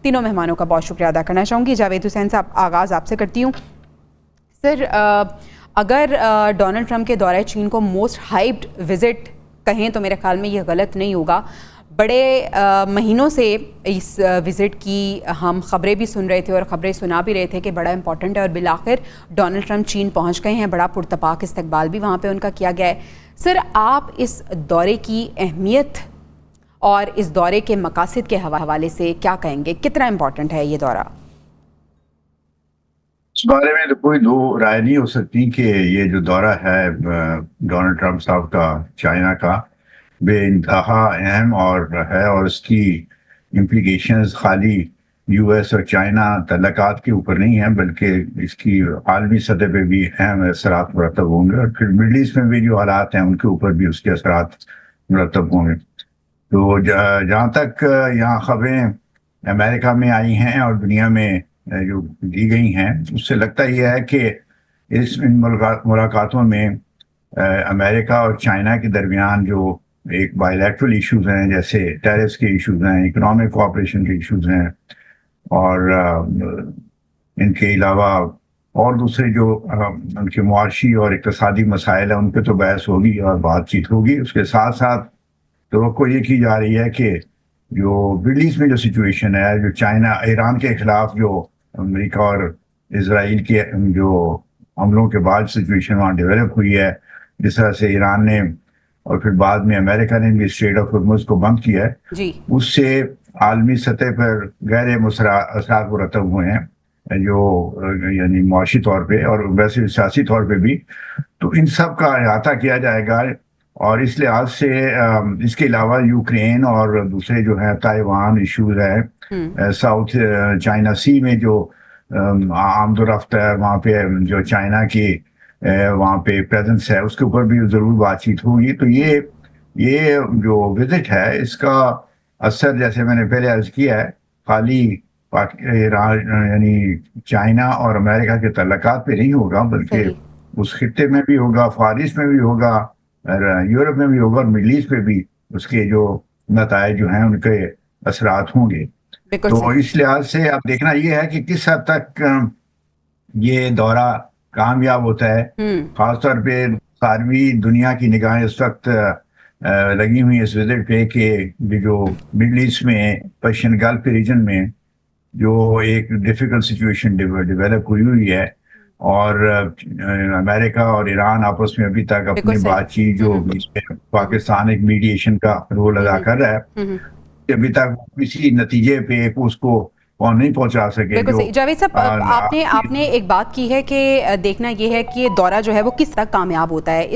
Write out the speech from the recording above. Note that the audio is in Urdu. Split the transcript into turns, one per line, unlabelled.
تینوں مہمانوں کا بہت شکریہ ادا کرنا چاہوں گی. جاوید حسین صاحب, آغاز آپ سے کرتی ہوں. سر, اگر ڈونلڈ ٹرمپ کے دورہ چین کو موسٹ ہائپڈ وزٹ کہیں تو میرے خیال میں یہ غلط نہیں ہوگا. بڑے مہینوں سے اس وزٹ کی ہم خبریں بھی سن رہے تھے اور خبریں سنا بھی رہے تھے کہ بڑا امپورٹنٹ ہے, اور بالآخر ڈونلڈ ٹرمپ چین پہنچ گئے ہیں. بڑا پرتپاک استقبال بھی وہاں پہ ان کا کیا گیا ہے. سر, آپ اس دورے کی اہمیت اور اس دورے کے مقاصد کے حوالے سے کیا کہیں گے؟ کتنا امپورٹنٹ ہے یہ دورہ؟
اس بارے میں تو کوئی دو رائے نہیں ہو سکتی کہ یہ جو دورہ ہے ڈونلڈ ٹرمپ صاحب کا چائنا کا بے انتہا اہم اور اس کی امپلیکیشنز خالی یو ایس اور چائنا تعلقات کے اوپر نہیں ہیں بلکہ اس کی عالمی سطح پہ بھی اہم اثرات مرتب ہوں گے, اور پھر مڈل ایسٹ میں بھی جو حالات ہیں ان کے اوپر بھی اس کے اثرات مرتب ہوں گے. تو جہاں تک یہاں خبریں امریکہ میں آئی ہیں اور دنیا میں جو دی گئی ہیں, اس سے لگتا یہ ہے کہ ان ملاقاتوں میں امریکہ اور چائنا کے درمیان جو ایک بائی لیٹرل ایشوز ہیں, جیسے ٹیرفس کے ایشوز ہیں, اکنامک کوآپریشن کے ایشوز ہیں, اور ان کے علاوہ اور دوسرے جو ان کے معاشی اور اقتصادی مسائل ہیں ان پہ تو بحث ہوگی اور بات چیت ہوگی. اس کے ساتھ ساتھ توقع یہ کی جا رہی ہے کہ جو مڈل ایسٹ میں جو سچویشن ہے, جو چائنا ایران کے خلاف جو امریکہ اور اسرائیل کے جو حملوں کے بعد سچویشن وہاں ڈیولپ ہوئی ہے, جس طرح سے ایران نے اور پھر بعد میں امریکہ نے بھی اسٹریٹ آف ہرمز کو بند کیا ہے,
جی,
اس سے عالمی سطح پر گہرے اثرات مرتب ہوئے ہیں, جو یعنی معاشی طور پہ اور ویسے سیاسی طور پہ بھی. تو ان سب کا احاطہ کیا جائے گا, اور اس لحاظ سے اس کے علاوہ یوکرین اور دوسرے جو ہے تائیوان ایشوز ہے, ساؤتھ چائنا سی میں جو آمد و رفت ہے, وہاں پہ جو چائنا کی وہاں پہ پریزنس ہے, اس کے اوپر بھی ضرور بات چیت ہوگی. تو یہ جو وزٹ ہے اس کا اثر, جیسے میں نے پہلے عرض کیا ہے, خالی یعنی چائنا اور امریکہ کے تعلقات پہ نہیں ہوگا بلکہ اس خطے میں بھی ہوگا, فار ایسٹ میں بھی ہوگا, یورپ میں بھی ہوگا, اور مڈل ایسٹ میں بھی اس کے جو نتائج جو ہیں ان کے اثرات ہوں گے. تو اس لحاظ سے اب دیکھنا یہ ہے کہ کس حد تک یہ دورہ کامیاب ہوتا ہے. خاص طور پہ ساری دنیا کی نگاہیں اس وقت لگی ہوئی اس وزٹ پہ کہ جو مڈل ایسٹ میں پرشین گلف ریجن میں جو ایک ڈیفیکلٹ سچویشن ڈیولپ ہوئی ہے, اور امریکہ اور ایران آپس میں ابھی تک اپنی بات چیت جو پاکستان ایک میڈیشن کا رول ادا کر رہا ہے, ابھی تک کسی نتیجے پہ اس کو نہیں پہنچا سکے.
بالکل صحیح. جاوید صاحب, آپ نے ایک بات کی ہے کہ دیکھنا یہ ہے کہ یہ دورہ جو ہے وہ کس تک کامیاب ہوتا ہے.